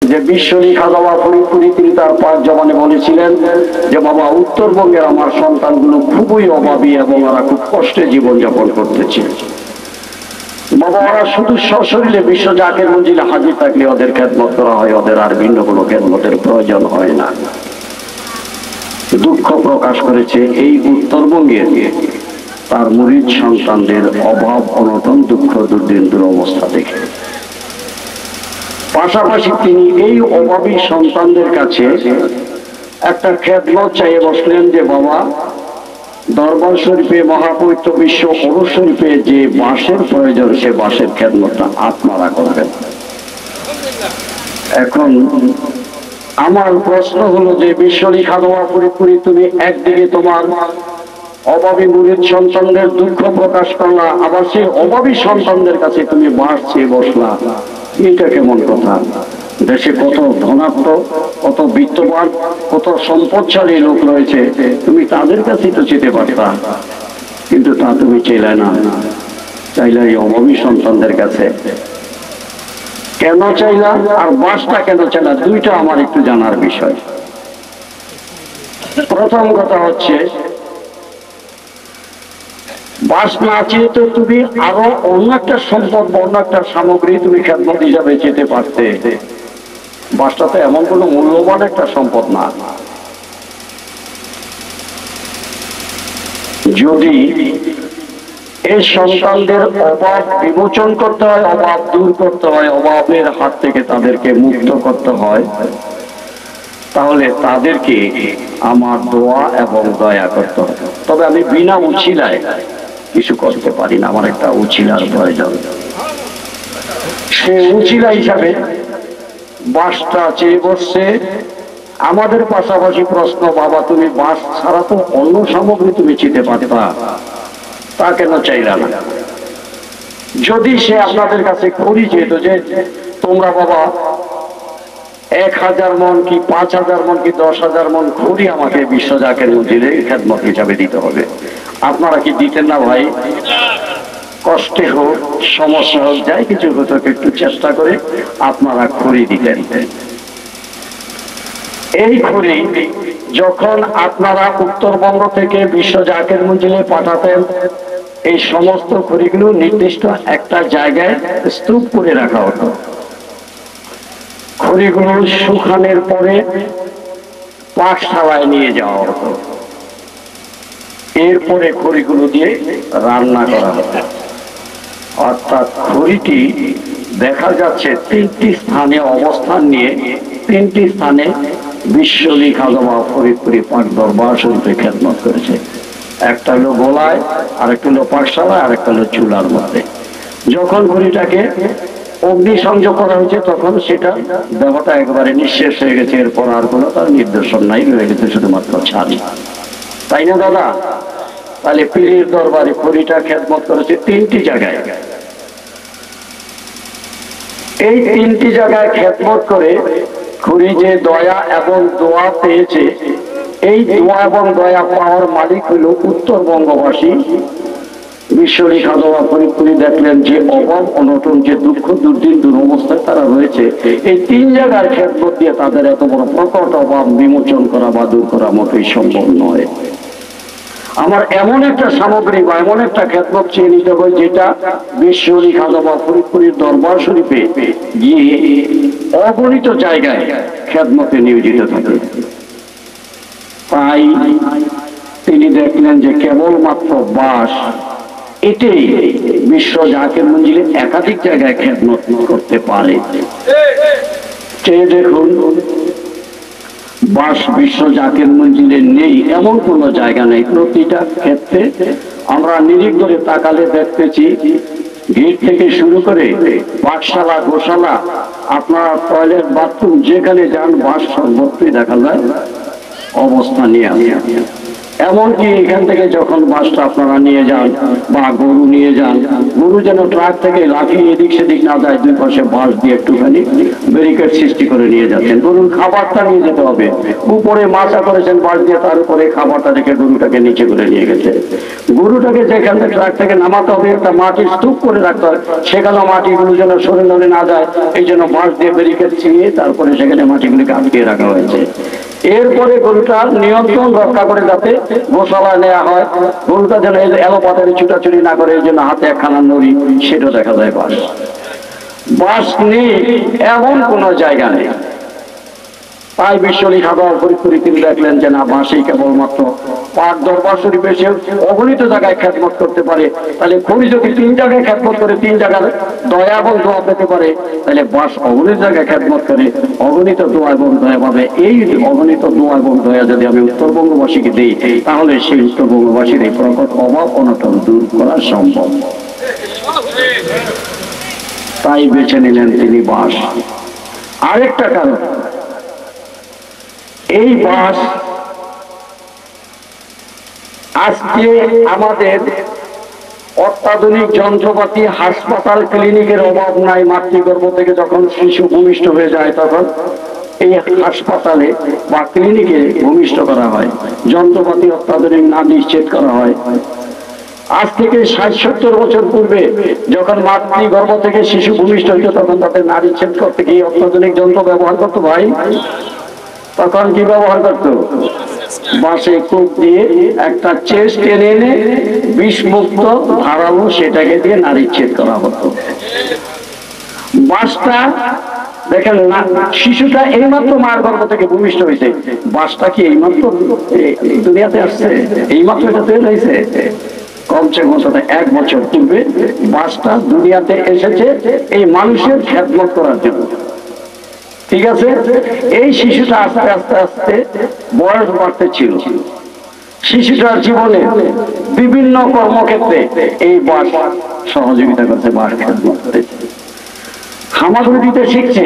যে বিশ্বনী খাজা ফরিদপুরি তিনি তার পাঁচ জবানে বলেছিলেন যে বাবা, উত্তরবঙ্গের আমার সন্তানগুলো খুবই অভাবী এবং ওরা খুব কষ্টে জীবনযাপন করতেছে বাবা। ওরা শুধু সশরীরে বিশ্ব জাকের মঞ্জিলে হাজির থাকলে ওদের খেদমত করা হয়, ওদের আর ভিন্ন কোনো খেদমতের প্রয়োজন হয় না। দুঃখ প্রকাশ করেছে এই উত্তরবঙ্গের তার মুরিদ সন্তানদের অভাব অনটন, দুঃখ দুর্দিন অবস্থা দেখে। পাশাপাশি তিনি এই অভাবী সন্তানদের কাছে একটা খেদমত চাইয়ে বসলেন যে বাবা, দরবার শরীফে মহাপবিত্র বিশ্ব ওরস শরীফে যে বাঁশের প্রয়োজন, সে বাঁশের খেদমতটা আপনারা করবেন। এখন আমার প্রশ্ন হলো যে বিশ্বনী খাজা ফরিদপুরি, তুমি একদিকে তোমার অভাবী মুরিদ সন্তানদের দুঃখ প্রকাশ করলা, আবার সেই অভাবী সন্তানদের কাছে তুমি বাঁশ চেয়ে বসলা, এটা কেমন কথা? দেশে কত ধনাত্ম, কত বিত্তবান, কত সম্পদশালী লোক রয়েছে, তুমি তাদের কাছেই তো যেতে পারতা, কিন্তু তা তুমি চাইলে না, চাইলে এই অভাবী সন্তানদের কাছে। কেন চাইলা আর বাসটা কেন চাইলা, দুইটা আমার একটু জানার বিষয়। প্রথম কথা হচ্ছে, বাস না চেয়ে তো তুমি আরো অন্য একটা সম্পদ, অন্য একটা সামগ্রী তুমি খেদমত হিসাবে যেতে পারতে। বাসটা তো এমন কোন মূল্যবান একটা সম্পদ না। যদি এই সন্তানদের অভাব বিমোচন করতে হয়, অভাব দূর করতে হয়, অভাবের হাত থেকে তাদেরকে মুক্ত করতে হয়, তাহলে তাদেরকে আমার দোয়া এবং দয়া করতে হবে। তবে আমি বিনা উছিলায় কিছু করতে পারি না, আমার একটা উছিলার প্রয়োজন। সে উছিলা হিসাবে বাঁশটা চেয়ে বসছে। আমাদের পাশাপাশি প্রশ্ন, বাবা তুমি বাঁশ ছাড়া তো অন্য সামগ্রী তুমি চেতে পারবা, তা কেন চাইলা না? যদি সে আপনাদের কাছে খড়ি চেত যে তোমরা বাবা 1000 মন কি 5000 মন কি 10,000 মন খড়ি আমাকে বিশ্ব জাকের মঞ্জিলে খেদমত হিসাবে দিতে হবে, আপনারা কি দিতেন না ভাই? কষ্টে হোক, সমস্যা হোক, যাই কিছু হতো, একটু চেষ্টা করে আপনারা খড়ি দিতেন। এই খড়ি যখন আপনারা উত্তরবঙ্গ থেকে বিশ্ব জাকের মঞ্জিলে পাঠাতেন, এই সমস্ত খড়িগুলো নির্দিষ্ট একটা জায়গায় স্তূপ করে রাখা হতো। খড়িগুলো শুকানোর পরে পাকশালায় নিয়ে যাওয়া হতো, এরপরে খড়িগুলো দিয়ে রান্না করা হতো। অর্থাৎ খড়িটি দেখা যাচ্ছে 3টি স্থানে অবস্থান নিয়ে 3টি স্থানে বিশ্বনী খাজা ফরিদপুরি পাক দরবার শরীফে খেদমত করেছে। একটা হলো গোলায়, আরেকটা হলো পাকশালায়, আরেকটা হলো চুলার মধ্যে। যখন খড়িটাকে অগ্নি সংযোগ করা হয়েছে তখন সেটা দেহটা একেবারে নিঃশেষ হয়ে গেছে, এরপর আর কোনো তার নির্দেশন নাই, রয়ে গেছে শুধুমাত্র ছাড়ি। তাই না দাদা? তাহলে পীরের দরবারে খড়িটা খেদমত করেছে 3টি জায়গায়। এই 3টি জায়গায় খেদমত করে খড়ি যে দয়া এবং দোয়া পেয়েছে, এই দোয়া এবং দয়া পাওয়ার মালিক হইল উত্তরবঙ্গবাসী। বিশ্বনী খাজা ফরিদপুরি দেখলেন যে অভাব অনটন, যে দুঃখ দুর্দিন দুরবস্থায় তারা রয়েছে, এই 3 জায়গার খেদমত দিয়ে তাদের এত বড় প্রকট অভাব বিমোচন করা বা দূর করা মোটেই সম্ভব নয়। আমার এমন একটা সামগ্রী বা এমন একটা খেদমত চেয়ে নিতে হয় যেটা বিশ্বনী খাজা ফরিদপুরির দরবার শরীফে গিয়ে অগণিত জায়গায় খেদমতে নিয়োজিত থাকে। তাই তিনি দেখলেন যে কেবলমাত্র বাঁশ, এটাই বিশ্ব জাকের মঞ্জিলে একাধিক জায়গায় খেদমত করতে পারে। চেয়ে দেখুন, বাঁশ বিশ্ব জাকের মঞ্জিলে নেই এমন কোন জায়গা নেই। প্রতিটা ক্ষেত্রে আমরা নিরিখ করে তাকালে দেখতেছি, গেট থেকে শুরু করে পাঠশালা, গোশালা, আপনার টয়লেট, বাথরুম, যেখানে যান বাঁশ সর্বত্রই দেখা যায় অবস্থা নিয়ে আসে। এমনকি এখান থেকে যখন বাসটা আপনারা নিয়ে যান বা গরু নিয়ে যান, গরু যেন ট্রাক থেকে লাফিয়ে এদিক সেদিক না যায়, দুই পাশে বাঁশ দিয়ে একটুখানি ব্যারিকেড সৃষ্টি করে নিয়ে যাচ্ছেন। গরুর খাবারটা নিয়ে যেতে হবে, উপরে মাচা করেছেন বাঁশ দিয়ে, তার উপরে খাবারটা রেখে গরুটাকে নিচে করে নিয়ে গেছে। গরুটাকে যেখান থেকে ট্রাক থেকে নামাতে হবে একটা মাটির স্তূপ করে রাখতে হয়, সেখানে মাটিগুলো যেন সরে নড়ে না যায়, এই জন্য বাঁশ দিয়ে ব্যারিকেড ছিঁড়ে তারপরে সেখানে মাটিগুলিকে আটকে রাখা হয়েছে। এরপরে গরুটার নিয়ন্ত্রণ রক্ষা করে যাতে গোশালায় নেওয়া হয়, গরুটা যেন এলোপাতারি ছুটাছুটি না করে, এই জন্য হাতে একখানা নড়ি, সেটাও দেখা যায়। বাস নেই এমন কোন জায়গা নেই। তাই বিশ্বলী খাবার ফরিদপুরে তিনি দেখলেন যে না, বাঁশেই কেবলমাত্র পাক দরবার শরীফ এসে অগণিত জায়গায় খ্যাতমত করতে পারে। তাহলে খড়ি যদি 3 জায়গায় খ্যাতমত করে 3 জায়গার দয়া এবং দোয়া পেতে পারে, তাহলে বাঁশ অগণিত জায়গায় খ্যাতমত করে অগণিত দোয়া এবং দয়া পাবে। এই অগণিত দোয়া এবং দয়া যদি আমি উত্তরবঙ্গবাসীকে দিই, তাহলে সেই উত্তরবঙ্গবাসীর এই প্রকট অভাব অনটন দূর করা সম্ভব। তাই বেছে নিলেন তিনি বাঁশ। আরেকটা কারণ, এই বাঁশ আজকে আমাদের অত্যাধুনিক যন্ত্রপাতি, হাসপাতাল, ক্লিনিকের অভাব নাই। মাতৃগর্ভ থেকে যখন শিশু ভূমিষ্ঠ হয়ে যায়, তখন এই হাসপাতালে বা ক্লিনিকে ভূমিষ্ঠ করা হয়, যন্ত্রপাতি অত্যাধুনিক না নিশ্চিত করা হয়। আজ থেকে 60-70 বছর পূর্বে যখন মাতৃগর্ভ থেকে শিশু ভূমিষ্ঠ হইত, তখন তাদের নারী ছেদ করতে গিয়ে অত্যাধুনিক যন্ত্র ব্যবহার করতো। ভাই, তখন কি ব্যবহার করতো? বাঁশে কূপ দিয়ে একটা চেস্ট টেনে এনে বিষমুক্ত ধারালো সেটাকে দিয়ে নারী ছেদ করা হতো। বাঁশটা দেখেন না, শিশুটা এইমাত্র মার গর্ভ থেকে ভূমিষ্ঠ হয়েছে, বাঁশটা কি এইমাত্র দুনিয়াতে আসছে? এইমাত্র এটা তৈরি হয়েছে? কমসে কম 1 বছর পূর্বে বাঁশটা দুনিয়াতে এসেছে এই মানুষের খেদমত করার জন্য। ঠিক আছে, এই শিশুটা আস্তে আস্তে আস্তে বয়স বাড়তে ছিল। শিশুটার জীবনে বিভিন্ন কর্মক্ষেত্রে এই বাঁশ সহযোগিতা করছে, বাঁশ খেদমত করতে। হামাগুড়ি দিতে শিখছে,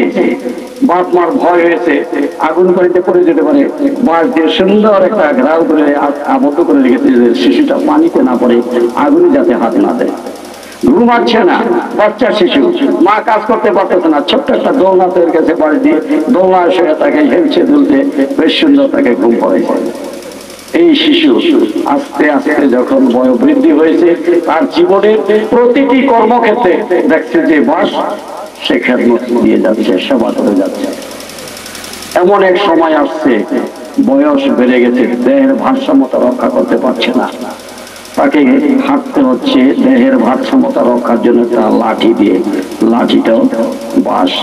বাপ মার ভয় হয়েছে আগুন বাড়িতে পড়ে যেতে পারে, বাঁশ দিয়ে সুন্দর একটা ঘেরাও করে আবদ্ধ করে রেখেছে যে শিশুটা পানিতে না পড়ে, আগুনে যাতে হাত না দেয়। ঘুমাচ্ছে না বাচ্চা শিশু, মা কাজ করতে পারতেছে না, ছোট্ট একটা দোলনা তৈরি গেছে বাড়ি দিয়ে, দোলনা শুয়ে তাকে হেলছে দুলতে, বেশ সুন্দর তাকে ঘুম পড়েছে। এই শিশু আস্তে আস্তে যখন বয়োবৃদ্ধি হয়েছে, তার জীবনের প্রতিটি কর্মক্ষেত্রে দেখছে যে বাঁশ সে খেদমত দিয়ে যাচ্ছে, সেবা করে যাচ্ছে। এমন এক সময় আসছে, বয়স বেড়ে গেছে, দেহের ভারসাম্যতা রক্ষা করতে পারছে না, তাকে হাঁটতে হচ্ছে দেহের ভারসাম্যতা রক্ষার জন্য তার লাঠি দিয়ে। লাঠিটাও বাঁশ।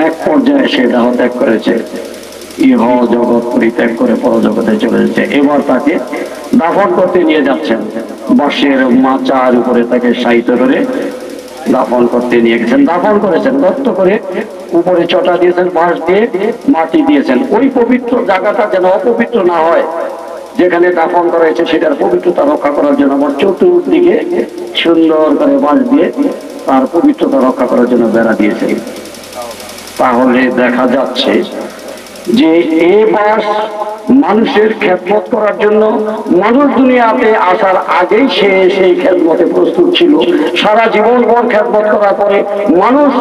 এক পর্যায়ে সে দেহ ত্যাগ করেছে, ইহ জগৎ পরিত্যাগ করে পরজগতে চলে যাচ্ছে। এবার তাকে দাফন করতে নিয়ে যাচ্ছেন, বাঁশের মাচার উপরে তাকে শায়িত করে দাফন করতে নিয়ে গেছেন। দাফন করেছেন, দত্ত করে উপরে চটা দিয়েছেন, বাঁশ দিয়ে মাটি দিয়েছেন। ওই পবিত্র জায়গাটা যেন অপবিত্র না হয়, যেখানে দাফন করা হয়েছে সেটার পবিত্রতা রক্ষা করার জন্য আমার চতুর্দিকে সুন্দর করে বাঁশ দিয়ে তার পবিত্রতা রক্ষা করার জন্য বেড়া দিয়েছে। তাহলে দেখা যাচ্ছে যে এই বাঁশ মানুষের খেদমত করার জন্য, মানুষ দুনিয়াতে আসার আগেই সে সেই খেদমতে প্রস্তুত ছিল। সারা জীবন পর খেদমত করার পরে মানুষ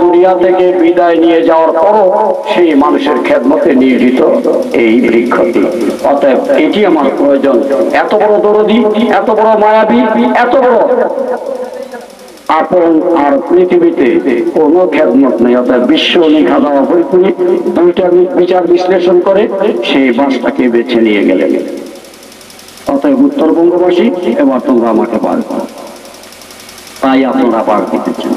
দুনিয়া থেকে বিদায় নিয়ে যাওয়ার পরও সেই মানুষের খেদমতে নিয়োজিত এই বৃক্ষটি। অতএব এটি আমার প্রয়োজন। এত বড় দরদি, এত বড় মায়াবী, এত বড় আপন আর পৃথিবীতে কোন খেদমত নেই। অর্থাৎ বিশ্ব খাওয়া ফরিদপুরে দুইটা বিচার বিশ্লেষণ করে সেই বাসটাকে বেছে নিয়ে গেলেন। অতএব উত্তরবঙ্গবাসী, এবার তোমরা আমাকে পার করো। তাই আপনারা পার দিতেছেন।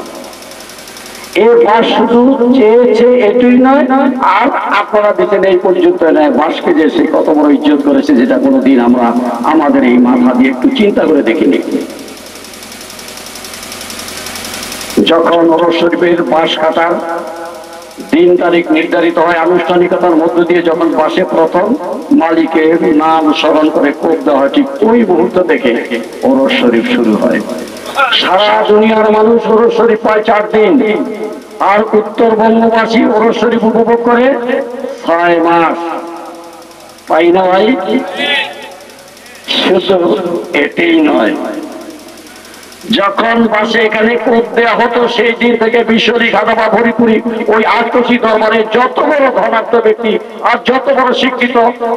এই বাস শুধু চেয়েছে এটুই নয়, আর আপনারা দিতেন এই পর্যন্ত নয়। বাসকে যে সে কত বড় ইজ্জত করেছে, যেটা কোনোদিন আমরা আমাদের এই মাথা দিয়ে একটু চিন্তা করে দেখিনি। যখন ওরস শরীফের বাঁশ কাটার দিন তারিখ নির্ধারিত হয়, আনুষ্ঠানিকতার মধ্য দিয়ে যখন বাঁশে প্রথম মালিকের নাম স্মরণ করে কোপ দেওয়া হয়, ঠিক ওই মুহূর্ত থেকে ওরস শরীফ শুরু হয়। সারা দুনিয়ার মানুষ ওরস শরীফ পায় 4 দিন, আর উত্তরবঙ্গবাসী ওরস শরীফ উপভোগ করে 6 মাস। পাই না ভাই? শুধু এটাই নয়, যখন বাসে এখানে কোপ দেওয়া হতো সেই দিন থেকে বিশ্বরী খাদা ভরিপুরি ওই আটকশি দরবারে যত বড় ধনাঢ্য ব্যক্তি আর যত বড় শিক্ষিত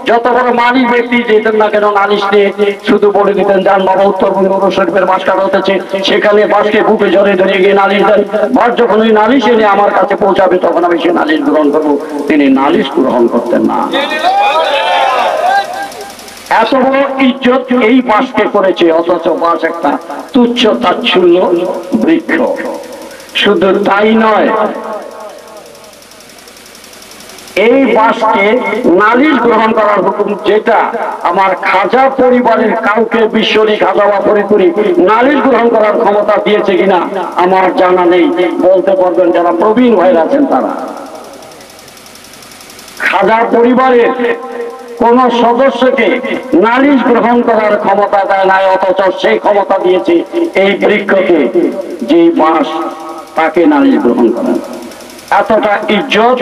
যত বড় মানি ব্যক্তি যেতেন না কেন নালিশ নিয়ে শুধু বলে দিতেন যান বাবা উত্তরবঙ্গ শরীফের বাস কাটা হতেছে, সেখানে বাসকে বুকে জড়ে ধরে গিয়ে নালিশ দেন। বাস যখন ওই নালিশ এনে আমার কাছে পৌঁছাবে তখন আমি সে নালিশ গ্রহণ করবো। তিনি নালিশ গ্রহণ করতেন না। এত বড় ইজ্জত এই বাসকে করেছে, অথচ বাস একটা তুচ্ছ তাচ্ছল্য বৃক্ষ। শুধু তাই নয়, এই বাসকে নালিশ গ্রহণ করার হুকুম যেটা আমার খাজা পরিবারের কাউকে বিশ্বরী খাজা বা ফরিদপুরি নালিশ গ্রহণ করার ক্ষমতা দিয়েছে কিনা আমার জানা নেই। বলতে পারবেন যারা প্রবীণ হয়ে আছেন তারা। খাজা পরিবারের কোন সদস্যকে নালিশ গ্রহণ করার ক্ষমতা দেয় নাই, অথচ সেই ক্ষমতা দিয়েছে এই বৃক্ষকে, যে বাস তাকে নালিশ গ্রহণ করেন। এতটা ইজ্জত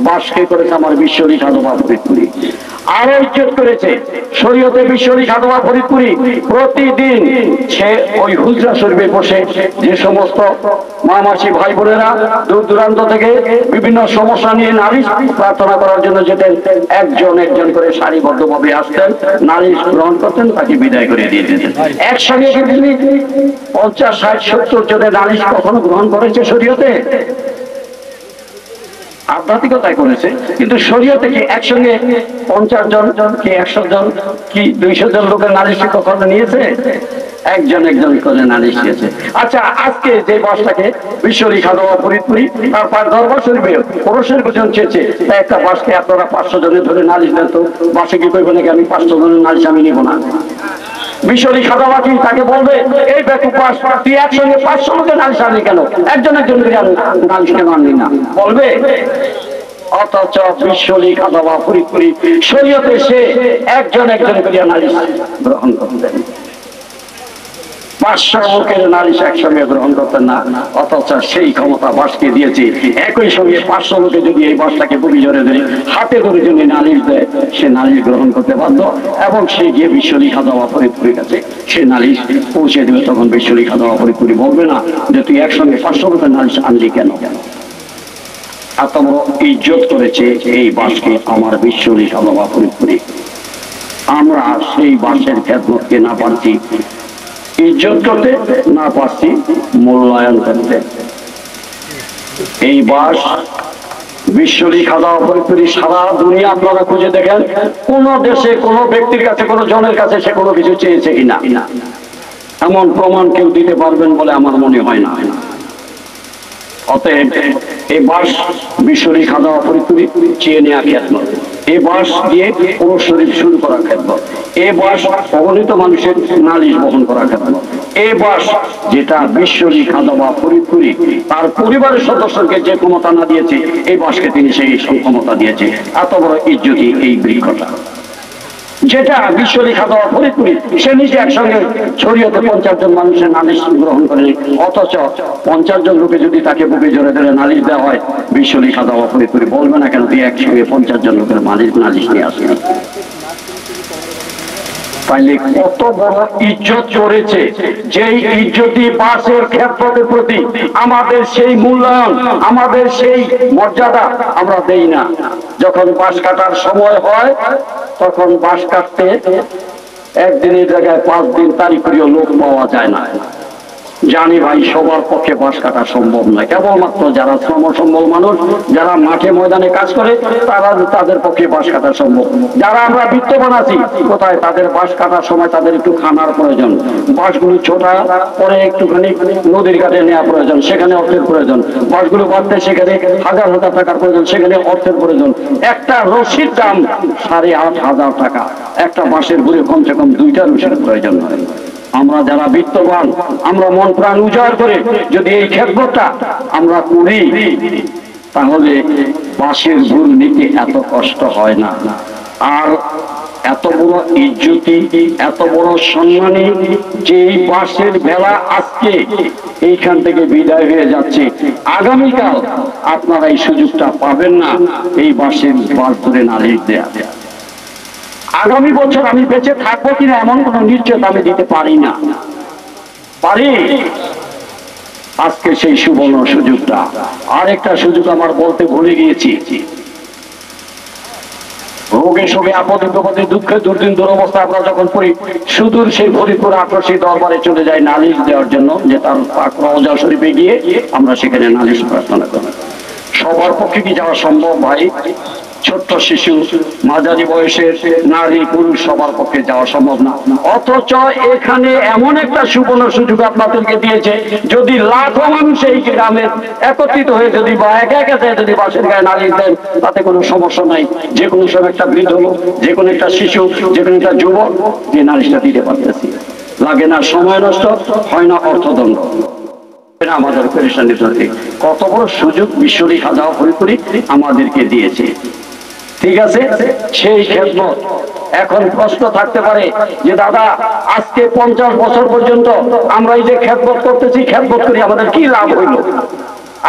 বাসকে করেছে আমার বিশ্বরী সাধবা ফরিদপুরি। আরো ইজ্জত করেছে শরীয়তে বিশ্বরী সাধবা ফরিদপুরি। প্রতিদিন সে ওই হুজরা শরীফে বসে যে সমস্ত মামাসি ভাই বোনেরা দূর দূরান্ত থেকে বিভিন্ন সমস্যা নিয়ে নালিশ প্রার্থনা করার জন্য যেতেন, একজন একজন করে সারিবদ্ধভাবে আসতেন, নালিশ গ্রহণ করতেন, তাকে বিদায় করে দিয়ে দিতেন। একসঙ্গে 50, 60, 70 জনের নালিশ কখনো গ্রহণ করেছে শরীয়তে? আধ্যাত্মিকতায় করেছে, কিন্তু শরীয়তে কি একসঙ্গে 50 জন কি 100 জন কি 200 জন লোকের নালিশ কখনো নিয়েছে? একজন একজন করে নালিশ নিয়েছে। আচ্ছা, আজকে যে বাসটাকে বিশ্বরী খাদা ফরিদপুরি তার দরবার শরীফে পুরুষের গোজন চেয়েছে, তাই একটা বাসকে আপনারা 500 জনের ধরে নালিশ দেন, তো বাসে কি করবে নাকি আমি 500 জনের নালিশ আমি নিব না? বিশ্বরী খাদাবাকি তাকে বলবে এই বেকুব বাস তুই একসঙ্গে 500 লোকের নালিশ আনলি কেন, একজন একজন করে নালিশ কেন আনলি না, বলবে? অথচ বিশ্বরী খাদা ফরিদপুরি শরীয়তে সে একজন একজন করে নালিশ গ্রহণ করতেন। 500 লোকের নালিশ একসঙ্গে গ্রহণ করতেন না, অথচ সেই ক্ষমতা বাসকে দিয়েছে। একই সঙ্গে 500 লোকে যদি এই বাসটাকে বুকে জড়ে ধরে হাতে ধরে যদি নালিশ দেয়, সে নালিশ গ্রহণ করতে বাধ্য, এবং সে গিয়ে বিশ্বরী খাদা ফরিদপুরির কাছে সে নালিশ পৌঁছে দেবে। তখন বিশ্বরী খাদা ফরিদপুরি বলবে না যে তুই একসঙ্গে 500 লোকের নালিশ আনলি কেন। এত বড় ইজ্জত করেছে এই বাসকে আমার বিশ্বরী খাদা ফরিদপুরি। আমরা সেই বাসের খেদমতকে না পারছি ইজ্জত করতে, না পারছি মূল্যায়ন করতে। এই বাস বিশ্বরী খাদা ফরিদপুরি সারা দুনিয়া আপনারা খুঁজে দেখেন, কোন দেশে কোন ব্যক্তির কাছে কোন জনের কাছে সে কোনো কিছু চেয়েছে কিনা এমন প্রমাণ কেউ দিতে পারবেন বলে আমার মনে হয় না। অতএব এই বাস বিশ্বরী খাদা ফরিদপুরি চেয়ে নেওয়া খেদমত, এই বাস দিয়ে পুরুষ শরীর শুরু করা খেদমত, এই বাস অগণিত মানুষের নালিশ বহন করা খেদমত, এই বাস যেটা বিশ্বরী খাদা ফরিদপুরি তার পরিবারের সদস্যকে যে ক্ষমতা না দিয়েছে, এই বাসকে তিনি সেই ক্ষমতা দিয়েছে। এত বড় ইজ্জতি এই বৃক্ষটা, যেটা বিশ্বরী খাদা ফরিদপুরি সে নিজে একসঙ্গে শরীয়তে 50 জন মানুষের নালিশ গ্রহণ করেন, অথচ 50 জন লোকে যদি তাকে বুকে জড়ে ধরে নালিশ দেওয়া হয়, বিশ্বরী খাদা ফরিদপুরি বলবে না কেন তুই একসঙ্গে 50 জন লোকের নালিশ নিয়ে আসেন। তাইলে কত বড় ইজ্জত করেছে, যেই ইজ্জতি বাসের খেদমতের প্রতি আমাদের সেই মূল্যায়ন, আমাদের সেই মর্যাদা আমরা দেই না। যখন বাস কাটার সময় হয় তখন বাস কাটতে একদিনের জায়গায় 5 দিন তারিখ করিও লোক পাওয়া যায় না। জানি ভাই সবার পক্ষে বাস কাটা সম্ভব নয়, কেবলমাত্র যারা শ্রমসম্বল মানুষ, যারা মাঠে ময়দানে কাজ করে তাদের পক্ষে বাস কাটা সম্ভব। যারা আমরা বিত্তবান আছি কোথায়, তাদের বাস কাটার সময় তাদের একটু খানার প্রয়োজন, বাসগুলো ছোটা পরে একটুখানি নদীর ঘাটে নেওয়া প্রয়োজন, সেখানে অর্থের প্রয়োজন, বাসগুলো বাঁধতে সেখানে হাজার হাজার টাকার প্রয়োজন, সেখানে অর্থের প্রয়োজন। একটা রশির দাম 8,500 টাকা, একটা বাঁশের ঘুরে কমসে কম 2টা রশির প্রয়োজন হয়। আমরা যারা বিত্তবান আমরা মন প্রাণ উজাড় করে যদি এই খেদমতটা আমরা করি, তাহলে বাঁশের ঘুর নিতে এত কষ্ট হয় না। আর এত বড় ইজ্জতি, এত বড় সম্মানী যে এই বাঁশের বেলা আজকে এইখান থেকে বিদায় হয়ে যাচ্ছে, আগামীকাল আপনারা এই সুযোগটা পাবেন না এই বাঁশের বাস ধরে নালিশ দেয়া। আগামী বছর আমি বেঁচে থাকবো কিনা এমন কোন নিশ্চয়তা আমি দিতে পারি না। পারি? আজকে সেই সুবর্ণ সুযোগটা। আরেকটা সুযোগ আমার বলতে ভুলে গিয়েছি, রোগে শোকে আপদে বিপদে দুঃখে দুর্দিন দুরবস্থা আমরা যখন পড়ি, সুদূর সেই ফরিদপুর আকর্ষী দরবারে চলে যাই নালিশ দেওয়ার জন্য, যে তার পাক রওজা শরীফে গিয়ে আমরা সেখানে নালিশ প্রার্থনা করি। সবার পক্ষে কি যাওয়া সম্ভব ভাই? ছোট্ট শিশু, মাঝারি বয়সের নারী পুরুষ সবার পক্ষে যাওয়া সম্ভব না। অথচ এখানে এমন একটা সুবর্ণ সুযোগ আপনাদেরকে দিয়েছে, যদি লাখো মানুষ এই গ্রামে একত্রিত হয়ে যদি বা একা একা যদি বাসের গায়ে নালিশ দেন, তাতে কোনো সমস্যা নাই। যে কোনো সময় একটা বৃদ্ধ, যে কোনো একটা শিশু, যে কোনো একটা যুবক যে নালিশটা দিতে পারতেছি। লাগে না সময় নষ্ট, হয় না অর্থদণ্ড। আমাদের পেরেশানির সাথে কত বড় সুযোগ বিশ্বরী খাজা ফরিদপুরি আমাদেরকে দিয়েছে। ঠিক আছে, সেই খেদমত। এখন প্রশ্ন থাকতে পারে যে দাদা আজকে 50 বছর পর্যন্ত আমরা এই যে খেদমত করতেছি, খেদমত করি আমাদের কি লাভ হইল?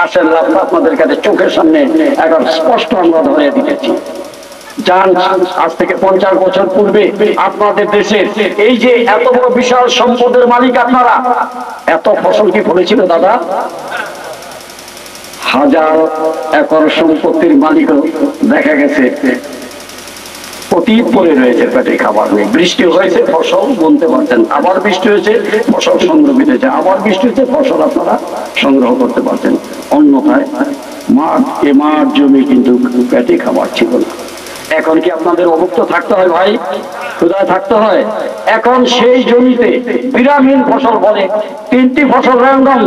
আসেন লাভ আপনাদের কাছে চোখের সামনে এখন স্পষ্ট আমরা ধরে দিতেছি। যান, আজ থেকে 50 বছর পূর্বে আপনাদের দেশের এই যে এত বড় বিশাল সম্পদের মালিক আপনারা, এত ফসল কি ফলেছিল দাদা? 1000 একর সম্পত্তির মালিকও দেখা গেছে অতীত পরে রয়েছে, পেটে খাবার নেই। বৃষ্টি হয়েছে, ফসল বুনতে পারছেন, আবার বৃষ্টি হয়েছে, ফসল সংগ্রহিত হয়েছে, আবার বৃষ্টি হয়েছে, ফসল আপনারা সংগ্রহ করতে পারছেন। অন্যথায় মাঠ জমি কিন্তু পেটে খাবার ছিল না। এখন কি আপনাদের অভুক্ত থাকতে হয় ভাই? কোথায় থাকতে হয়? এখন সেই জমিতে বিরামহীন ফসল ফলে, 3টি ফসল র্যান্ডম,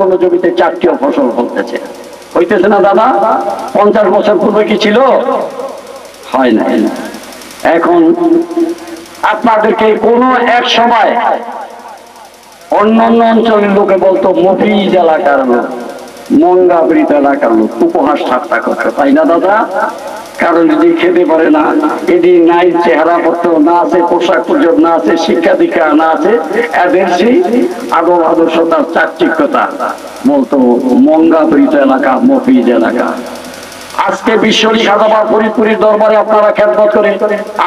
কোন জমিতে 4টিও ফসল ফলতেছে। হইতেছে না দাদা? 50 বছর পূর্বে কি ছিল? হয় না। এখন আপনাদেরকে কোনো এক সময় অন্য অন্য অঞ্চলের লোকে বলতো মফিজ এলাকার লোক, মঙ্গাবৃত এলাকার লোক, উপহাস ঠাট্টা করতো, তাই না দাদা? কারণ যদি খেতে পারে না, এদিন নাই চেহারা পত্র, না আছে পোশাক পর্যন্ত, না আছে শিক্ষা দীক্ষা, না আছে এদের সেই আদব আদর্শতার চাকচিক্যতা, বলতো মঙ্গাবৃত এলাকা, মফিজ এলাকা। আজকে বিশ্বরী খাজা ফরিদপুরের দরবারে আপনারা খেদমত করেন।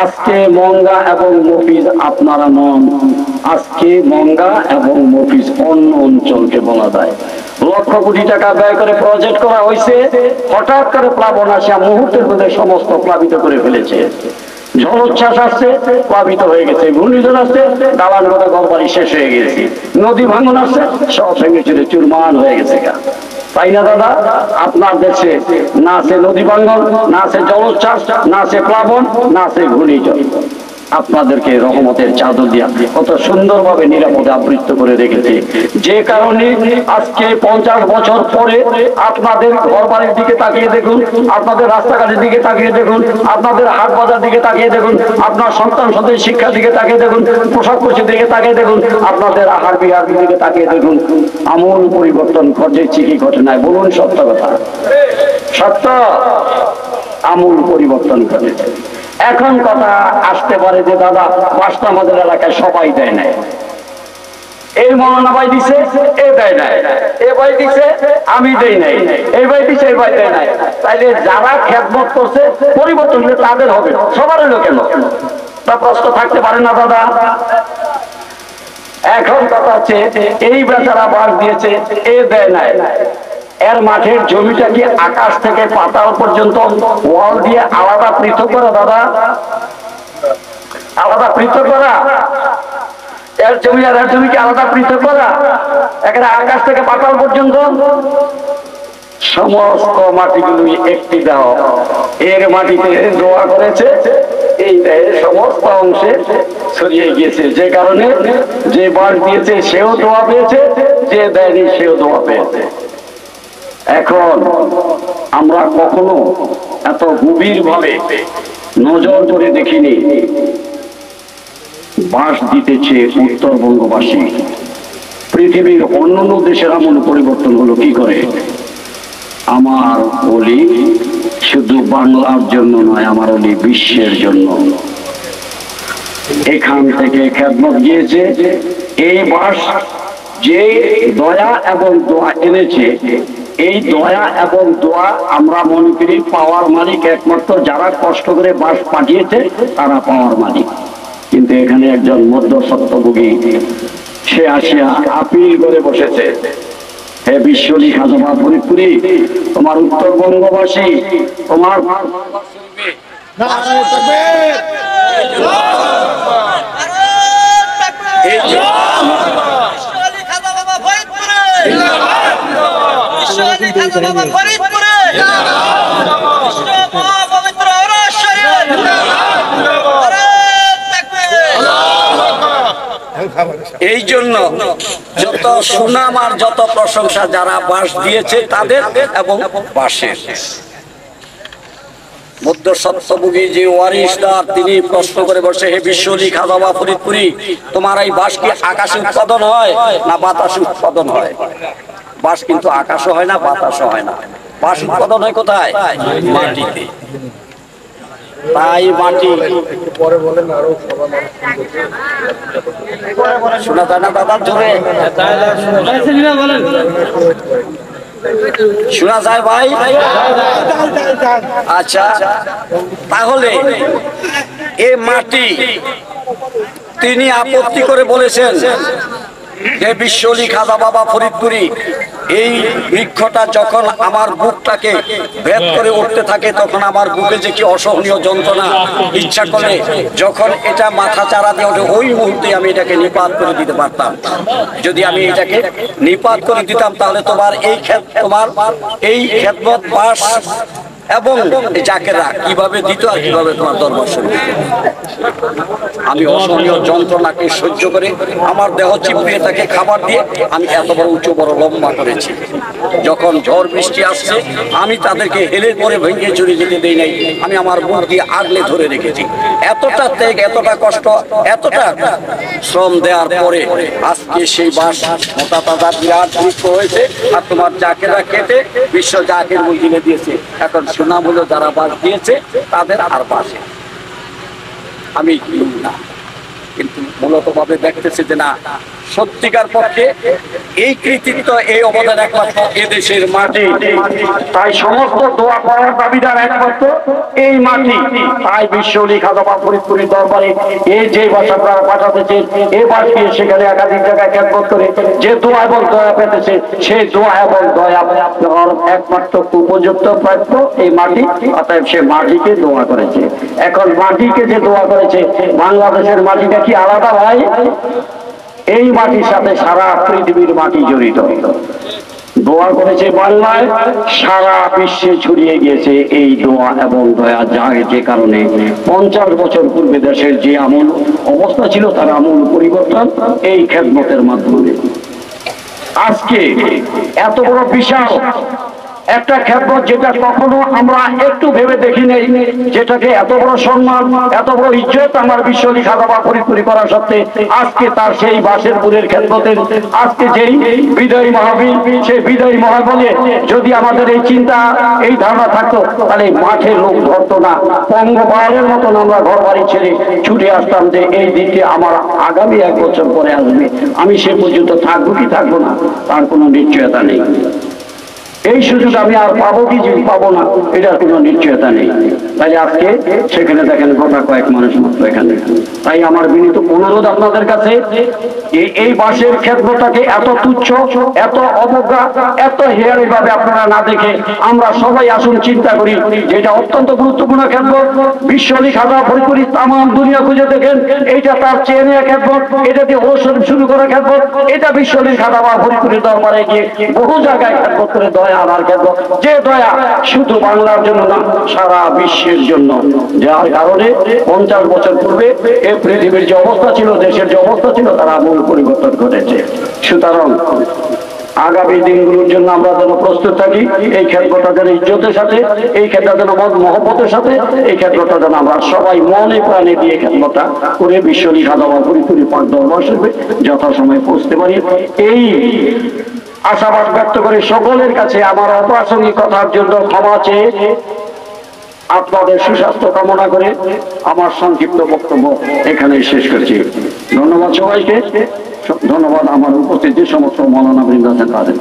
আজকে মঙ্গা এবং মফিজ আপনারা নন, আজকে মঙ্গা এবং মফিজ অন্য অঞ্চলকে বলা যায়। লক্ষ কোটি টাকা ব্যয় করে প্রজেক্ট করা হয়েছে, হঠাৎ করে প্লাবন আসে মুহূর্তের মধ্যে সমস্ত প্লাবিত করে ফেলেছে। ঝড়োচ্ছ্বাস আসছে, প্লাবিত হয়ে গেছে। ঘূর্ণিঝড় আসছে, দালান গোটা ঘরবাড়ি শেষ হয়ে গেছে। নদী ভাঙন আসছে, সব ভেঙে চুরে চুরমান হয়ে গেছে। তাই না দাদা? আপনার দেশে না আছে নদী ভাঙন, না আছে জলোচ্ছ্বাস, না আছে প্লাবন, না আছে ঘূর্ণিঝড়। আপনাদেরকে রহমতের চাদর দিয়া কত সুন্দরভাবে নিরাপদে আবৃত করে রেখেছে। যে কারণে আজকে 50 বছর পরে আপনাদের ঘর বাড়ির দিকে তাকিয়ে দেখুন, আপনাদের রাস্তাঘাটের দিকে তাকিয়ে দেখুন, আপনাদের হাট বাজার দিকে তাকিয়ে দেখুন, আপনার সন্তান সন্তানের শিক্ষার দিকে তাকিয়ে দেখুন, পোশাক পশির দিকে তাকিয়ে দেখুন, আপনাদের আহার বিহার দিকে তাকিয়ে দেখুন, আমূল পরিবর্তন ঘটেছে কি ঘটে নাই? বলুন সত্য কথা। সত্য, আমূল পরিবর্তন ঘটেছে। এখন কথা আসতে পারে যে দাদা বাসটা আমাদের এলাকায় সবাই দেয় নাই, এই মৌলানা ভাই দিছে, এ দেয় নাই, এ ভাই দিছে, আমি দেই নাই, এই ভাই দিছে, এই ভাই দেয় নাই। তাইলে যারা খেদমত করছে পরিবর্তন তাদের হবে, সবার হলো কেন? তা প্রশ্ন থাকতে পারে না দাদা? এখন কথা হচ্ছে এই বেচারা বাস দিয়েছে, এ দেয় নাই, এর মাঠের জমিটা কি আকাশ থেকে পাতাল পর্যন্ত ওয়াল দিয়ে আলাদা পৃথক করা দাদা? আলাদা পৃথক করা? এর জমি আর এর জমি কি আলাদা পৃথক করা? এখানে আকাশ থেকে পাতাল পর্যন্ত সমস্ত মাটিগুলি একটি দেহ। এর মাটিতে দোয়া করেছে, এই দেহের সমস্ত অংশে ছড়িয়ে গিয়েছে। যে কারণে যে বাস দিয়েছে সেও দোয়া পেয়েছে, যে দেয়নি সেও দোয়া পেয়েছে। এখন আমরা কখনো এত গভীর ভাবে নজর করে দেখিনি, বাস দিতেছে উত্তরবঙ্গবাসী। পৃথিবীর অন্যান্য দেশের আমূল পরিবর্তন হলো কি করে? আমার বলি শুধু বাংলার জন্য নয়, আমার বলি বিশ্বের জন্য। এখান থেকে খেদমত গিয়েছে। এই বাস যে দয়া এবং দোয়া এনেছে, এই দয়া এবং দোয়া আমরা মনে করি পাওয়ার মালিক একমাত্র যারা কষ্ট করে বাস পাঠিয়েছে তারা পাওয়ার মালিক। কিন্তু এখানে একজন মধ্যস্বত্বভোগী সে আসিয়া আপিল করে বসেছে, হে বিশ্বলী খাজা ফরিদপুরি, তোমার উত্তরবঙ্গবাসী তোমার এই জন্য যত সুনাম আর যত প্রশংসা যারা বাস দিয়েছে তাদের এবং বাসের মধ্যস্বত্বভোগী যে ওয়ারিশদার তিনি প্রশ্ন করে বসে, হে বিশ্বলী খাজা ফরিদপুরি, তোমার এই বাস কি আকাশে উৎপাদন হয় না বাতাসে উৎপাদন হয়? বাস কিন্তু আকাশও হয় না বাতাসও হয় না, বাস উৎপাদন হয় কোথায়? মাটিতে। তাই মাটি শোনা যায় না দাদা, জোরে শোনা যায় ভাই? আচ্ছা, তাহলে এই মাটি তিনি আপত্তি করে বলেছেন যে বিশ্বলী খাজা বাবা ফরিদপুরি, এই বৃক্ষটা যখন আমার বুকটাকে ভেদ করে উঠতে থাকে তখন আমার বুকে যে কি অসহনীয় যন্ত্রণা, ইচ্ছা করে যখন এটা মাথা চারা দিয়ে ওঠে ওই মুহূর্তে আমি এটাকে নিপাত করে দিতে পারতাম। যদি আমি এটাকে নিপাত করে দিতাম তাহলে তোমার এই খেদমত বাস এবং জাকেরা কিভাবে দিত আর কিভাবে তোমার দরবার শুরু। আমি অসহনীয় যন্ত্রণাকে সহ্য করে আমার দেহ চিপিয়ে তাকে খাবার দিয়ে আমি এত বড় উঁচু বড় লম্বা করেছি। যখন ঝড় বৃষ্টি আসছে আমি তাদেরকে হেলে পরে ভেঙে চুরি যেতে দেই নাই, আমি আমার বুক দিয়ে আগলে ধরে রেখেছি। এতটা ত্যাগ, এতটা কষ্ট, এতটা শ্রম দেওয়ার পরে আজকে সেই বাস মোটা তাজা বিরাট বৃক্ষ হয়েছে আর তোমার জাকেরা কেটে বিশ্ব জাকের মঞ্জিলে দিয়েছে। এখন সুনাম হলো যারা বাস দিয়েছে তাদের আর বাসে আমি না, কিন্তু মূলত ভাবে দেখতেছি যে না, সত্যিকার পক্ষে এই কৃতিত্ব এই অবদান একমাত্র এদেশের মাটি। তাই সমস্ত দোয়া করার দাবিদার একমাত্র এই মাটি। তাই বিশ্বলী খাজা ফরিদপুরের দরবারে এই যে বাস আপনারা পাঠাতেছেন, এই বাস দিয়ে সেখানে একাধিক জায়গায় খেদমত করে যে দোয়া এবং দয়া পেতেছে, সেই দোয়া এবং দয়া একমাত্র উপযুক্ত প্রাপ্য এই মাটি। অতএব সে মাটিকে দোয়া করেছে। এখন মাটিকে যে দোয়া করেছে, বাংলাদেশের মাটিটা কি আলাদা ভাই? এই মাটির সাথে সারা পৃথিবীর মাটি জড়িত। দোয়া করেছে বাংলায়, সারা বিশ্বে ছড়িয়ে গিয়েছে এই দোয়া এবং দয়া, যে কারণে 50 বছর পূর্বে দেশের যে আমূল অবস্থা ছিল তার আমূল পরিবর্তন এই খেদমতের মাধ্যমে। আজকে এত বড় বিশাল একটা খেদমত যেটা কখনো আমরা একটু ভেবে দেখি নাই, যেটাকে এত বড় সম্মান এত বড় ইজ্জত আমার বিশ্বলী খাজা ফরিদপুরি করা সত্ত্বে আজকে তার সেই বাসেরপুরের খেদমতের আজকে যেই বিদায়ী মাহফিল, সেই বিদায়ী মহাবলে যদি আমাদের এই চিন্তা এই ধারণা থাকতো তাহলে মাঠে লোক ধরতো না, পঙ্গপালের মতন আমরা ঘর বাড়ি ছেড়ে ছুটে আসতাম যে এই দিকে আমার আগামী 1 বছর পরে আসবে, আমি সে পর্যন্ত থাকবো কি থাকবো না তার কোনো নিশ্চয়তা নেই। এই সুযোগ আমি আর পাবো কি পাবো না এটার কোনো নিশ্চয়তা নেই। তাই আজকে সেখানে দেখেন গোটা কয়েক মানুষ মাত্র এখানে। তাই আমার বিনীত অনুরোধ আপনাদের কাছে, এই বাসের খেদমতটাকে এত তুচ্ছ, এত অবজ্ঞা, এত হেয়ারি ভাবে আপনারা না দেখে আমরা সবাই আসুন চিন্তা করি যেটা অত্যন্ত গুরুত্বপূর্ণ খেদমত। বিশ্বলী খাজা ফরিদপুরি তাম দুনিয়া খুঁজে দেখেন, এইটা তার চেনে খেদমত, এটা দিয়ে ওষুধ শুরু করা খেদমত, এটা বিশ্বলী খাজা ফরিদপুরির দরবারে গিয়ে বহু জায়গায় খেদমত করে দয়া আমার খেদমত, যে দয়া শুধু বাংলার জন্য না সারা বিশ্বের জন্য। যার কারণে 50 বছর পূর্বে এই পৃথিবীর যে অবস্থা ছিল, দেশের যে অবস্থা ছিল, তার আমূল পরিবর্তন ঘটেছে। সুতরাং আগামী দিনগুলোর জন্য আমরা যেন প্রস্তুত থাকি, এই ক্ষেত্রটা যেন ইজ্জতের সাথে, এই ক্ষেত্রটা যেন মহব্বতের সাথে, এই ক্ষেত্রটা যেন আমরা সবাই মনে প্রাণে দিয়ে ক্ষেত্রটা করে বিশ্বলী খাজা ফরিদপুরি পাক দরবার শরীফে যথাসময়ে পৌঁছতে পারি, এই আশাবাদ ব্যক্ত করে সকলের কাছে আমার অপ্রাসঙ্গিক কথার জন্য ক্ষমা চেয়ে আপনাদের সুস্বাস্থ্য কামনা করে আমার সংক্ষিপ্ত বক্তব্য এখানে শেষ করছি। ধন্যবাদ সবাইকে, ধন্যবাদ আমার উপস্থিত যে সমস্ত মৌলানা বৃন্দ আছেন তাদের।